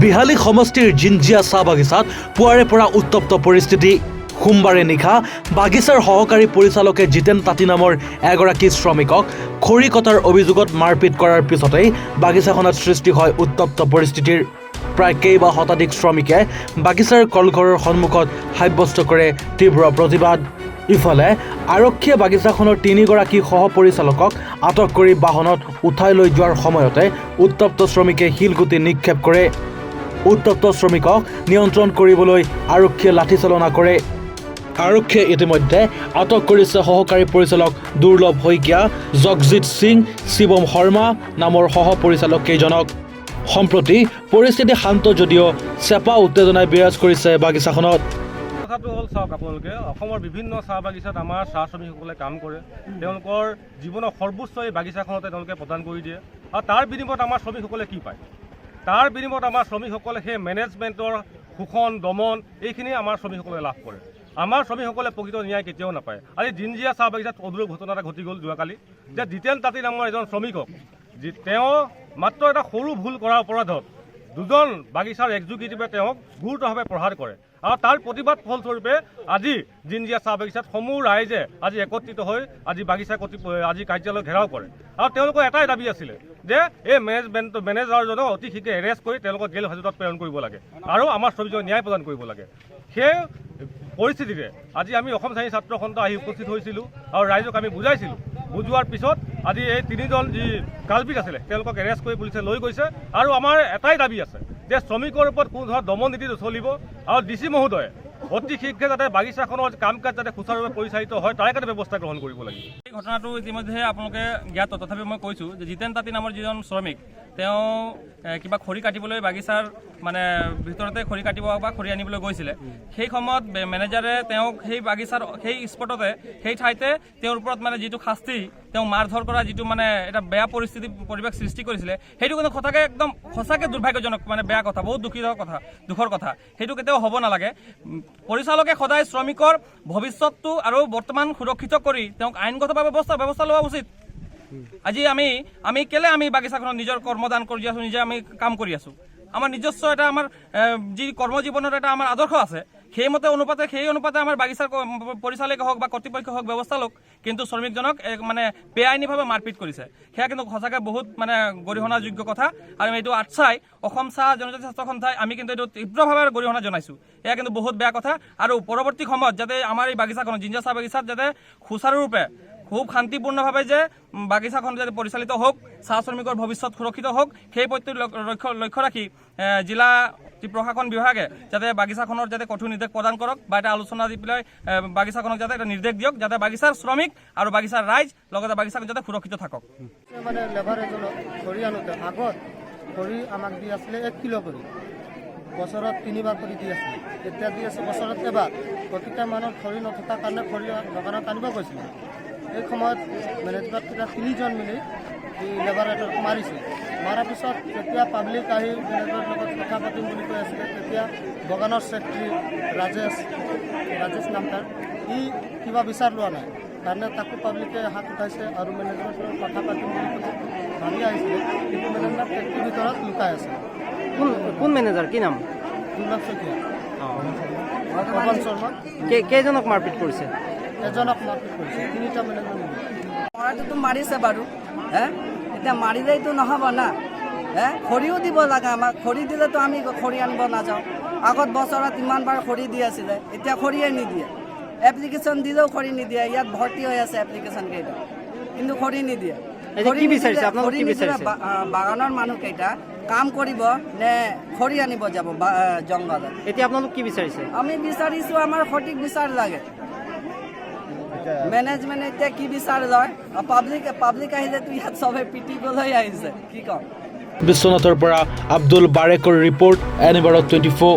বিহালী সমষ্টিৰ জিঞ্জিয়া চাহ বাগিচাত পুৱাৰে পৰা উত্তপ্ত পৰিস্থিতি। সোমবাৰে নিশা বাগিচাৰ সহকাৰী পৰিচালকে জিতেন তাঁতী নামৰ এগৰাকী শ্ৰমিকক খৰি কটাৰ অভিযোগত মাৰপিট কৰাৰ পিছতেই বাগিচাখনত সৃষ্টি হয় উত্তপ্ত পৰিস্থিতিৰ। প্ৰায় কেইবা শতাধিক শ্ৰমিকে বাগিচাৰ কলঘৰৰ সন্মুখত সাব্যস্ত কৰে তীব্ৰ প্ৰতিবাদ। ইফালে আৰক্ষীয়ে বাগিচাখনৰ 3গৰাকী সহপৰিচালকক আটক কৰি বাহনত উঠাই লৈ যোৱাৰ সময়তে উত্তপ্ত শ্ৰমিকে শিলগুটি নিক্ষেপ কৰে। উত্তপ্ত শ্ৰমিকক নিয়ন্ত্ৰণ কৰিবলৈ আৰক্ষীয়ে লাঠিচালনা কৰে। আৰক্ষীয়ে ইতিমধ্যে আটক কৰিছে সহকাৰী পৰিচালক দুৰ্লভ শইকীয়া, জগজিৎ সিং, শিৱম শৰ্মা নামৰ সহপৰিচালক কেইজনক। সম্প্ৰতি পৰিস্থিতি শান্ত যদিও চেপা উত্তেজনাই বিৰাজ কৰিছে বাগিচাখনত। কথাটো হ'ল চাওক, আপোনালোকে অসমৰ বিভিন্ন চাহ বাগিচাত আমাৰ চাহ শ্ৰমিকসকলে কাম কৰে। তেওঁলোকৰ জীৱনৰ সৰ্বোচ্চ এই বাগিচাখনতে তেওঁলোকে প্ৰদান কৰি দিয়ে আৰু তাৰ বিনিময়ত আমাৰ শ্ৰমিকসকলে কি পায়? তাৰ বিনিময়ত আমাৰ শ্ৰমিকসকলে সেই মেনেজমেণ্টৰ শোষণ দমন এইখিনি আমাৰ শ্ৰমিকসকলে লাভ কৰে। আমাৰ শ্ৰমিকসকলে প্ৰকৃত ন্যায় কেতিয়াও নাপায়। আজি জিঞ্জিয়া চাহ বাগিচাত অদূৰ ঘটনা এটা ঘটি গ'ল যোৱাকালি, যে জিতেন তাঁতী নামৰ এজন শ্ৰমিকক তেওঁ মাত্ৰ এটা সৰু ভুল কৰাৰ অপৰাধত দুজন বাগিচাৰ এক্সিকিউটিভে তেওঁক গুৰুতৰভাৱে প্ৰহাৰ কৰে আৰু তাৰ প্ৰতিবাদ ফলস্বৰূপে আজি জিঞ্জিয়া চাহ বাগিচাত সমূহ ৰাইজে আজি একত্ৰিত হৈ আজি বাগিচা আজি কাৰ্যালয় ঘেৰাও কৰে আৰু তেওঁলোকৰ এটাই দাবী আছিলে যে এই মেনেজাৰজনক অতি শীঘ্ৰে এৰেষ্ট কৰি তেওঁলোকক জেল হাজতত প্ৰেৰণ কৰিব লাগে আৰু আমাৰ শ্ৰমিকক ন্যায় প্ৰদান কৰিব লাগে। সেই পৰিস্থিতিৰে আজি আমি অসম শ্ৰেণী ছাত্ৰ সন্থা আহি উপস্থিত হৈছিলোঁ আৰু ৰাইজক আমি বুজাইছিলোঁ। বুজোৱাৰ পিছত আজি এই 3জন যি কালপিত আছিলে তেওঁলোকক এৰেষ্ট কৰি পুলিচে লৈ গৈছে আৰু আমাৰ এটাই দাবী আছে যে শ্ৰমিকৰ ওপৰত কোনো ধৰণৰ দমন নীতি নচলিব আৰু DC মহোদয়ে অতি শীঘ্ৰে যাতে বাগিচাখনৰ কাম কাজ যাতে সুচাৰুৰূপে পৰিচালিত হয় তাৰ কাৰণে ব্যৱস্থা গ্ৰহণ কৰিব লাগিব। এই ঘটনাটো ইতিমধ্যে আপোনালোকে জ্ঞাত, তথাপি মই কৈছোঁ যে জিতেন তাঁতী নামৰ যিজন শ্ৰমিক তেওঁ কিবা খৰি কাটিবলৈ বাগিচাৰ ভিতৰতে খৰি কাটিব বা খৰি আনিবলৈ গৈছিলে। সেই সময়ত মেনেজাৰে তেওঁক সেই বাগিচাৰ সেই স্পটতে সেই ঠাইতে তেওঁৰ ওপৰত যিটো শাস্তি তেওঁ মাৰধৰ কৰা যিটো এটা বেয়া পৰিৱেশ সৃষ্টি কৰিছিলে, সেইটো কিন্তু সঁচাকৈ দুৰ্ভাগ্যজনক বেয়া কথা, বহুত দুখৰ কথা। সেইটো কেতিয়াও হ'ব নালাগে। পৰিচালকে সদায় শ্ৰমিকৰ ভৱিষ্যতটো আৰু বৰ্তমান সুৰক্ষিত কৰি তেওঁক আইনগতভাৱে ব্যৱস্থা লোৱা উচিত। আজি আমি কেলে বাগিচাখনত নিজৰ কৰ্মদান কৰি আছোঁ, নিজে আমি কাম কৰি আছোঁ। আমাৰ নিজস্ব এটা আমাৰ যি কৰ্মজীৱনৰ এটা আমাৰ আদৰ্শ আছে, সেই অনুপাতে আমাৰ বাগিচাৰ পৰিচালকে হওক বা কৰ্তৃপক্ষ হওক ব্যৱস্থা লওক, কিন্তু শ্ৰমিকজনক বেআইনীভাৱে মাৰপিট কৰিছে। সেয়া কিন্তু সঁচাকৈ বহুত গৰিহণাযোগ্য কথা আৰু এইটো আটচাই অসম চাহ জনজাতি ছাত্ৰ সন্থাই আমি কিন্তু এইটো তীব্ৰভাৱে গৰিহণা জনাইছোঁ। এয়া কিন্তু বহুত বেয়া কথা আৰু পৰৱৰ্তী সময়ত যাতে আমাৰ এই বাগিচাখনত জিঞ্জিয়া চাহ বাগিচাত যাতে সুচাৰুৰূপে খুব শান্তিপূৰ্ণভাৱে যে বাগিচাখন যাতে পৰিচালিত হওক, চাহ শ্ৰমিকৰ ভৱিষ্যত সুৰক্ষিত হওক, সেই প্ৰতি লক্ষ্য ৰাখি জিলা প্ৰশাসন বিভাগে যাতে বাগিচাখনৰ যাতে কঠোৰ নিৰ্দেশ প্ৰদান কৰক বা এটা আলোচনা দি পেলাই বাগিচাখনক যাতে এটা নিৰ্দেশ দিয়ক যাতে বাগিচাৰ শ্ৰমিক আৰু বাগিচাৰ ৰাইজ লগতে বাগিচাখন যাতে সুৰক্ষিত থাকক। লেবাৰ এজনক খৰি আনোতে আগত খৰি আমাক দি আছিলে 1 কিলো কৰি, বছৰত 3বাৰ কৰি দি আছিলে। এতিয়া দি আছে বছৰত এবাৰ। প্ৰতিটা মানুহৰ খৰি নথকাৰ কাৰণে খৰি দোকানত আনিব গৈছিলে। এই সময়ত মেনেজমেণ্ট 3জন মিলি লেবাৰ এজনক মাৰিছে। মাৰাৰ পিছত যেতিয়া পাব্লিক আহি মেনেজমেণ্টৰ লগত কথা পাতিম বুলি কৈ আছিলে, তেতিয়া বগানৰ ছেক্ৰেটাৰী ৰাজেশ নামদাৰ কিবা বিচাৰ লোৱা নাই কাৰণে তাকো পাব্লিকে হাত উঠাইছে আৰু মেনেজমেণ্টৰ লগত কথা পাতিম বুলি ভাবি আহিছিলে, কিন্তু মেনেজমেণ্ট ফেক্টৰীৰ ভিতৰত লুকাই আছে। কোন মেনেজাৰ, কি নাম? দুৰ্লভ শইকীয়া, পৱন শৰ্মা। কেইজনক মাৰপিট কৰিছে? এজনক মাৰপিট কৰিছে, 3টা মেনেজমেণ্ট। মৰাটোতো মাৰিছে বাৰু, এতিয়া মাৰিলেইতো নহ'ব না। খৰিও দিব লাগে আমাক। খৰি দিলেতো আমি খৰি আনিব নাযাওঁ। আগত বছৰত ইমানবাৰ খৰি দি আছিলে, এতিয়া খৰিয়ে নিদিয়ে। এপ্লিকেশ্যন দিলেও খৰি নিদিয়ে। ইয়াত ভৰ্তি হৈ আছে এপ্লিকেশ্যন কেইটা, কিন্তু খৰি নিদিয়ে। বাগানৰ মানুহকেইটা কাম কৰিব নে খৰি আনিব যাব জংঘলত? এতিয়া আপোনালোক কি বিচাৰিছে? আমি বিচাৰিছোঁ আমাৰ সঠিক বিচাৰ লাগে। মেনেজমেণ্ট এতিয়া কি বিচাৰ লয়? পাব্লিক আহিলেতো ইয়াত চবে পিটিবলৈ আহিছে, কি ক'ম। বিশ্বনাথৰ পৰা আব্দুল বাৰেকৰ ৰিপৰ্ট, এনিবাৰত 24।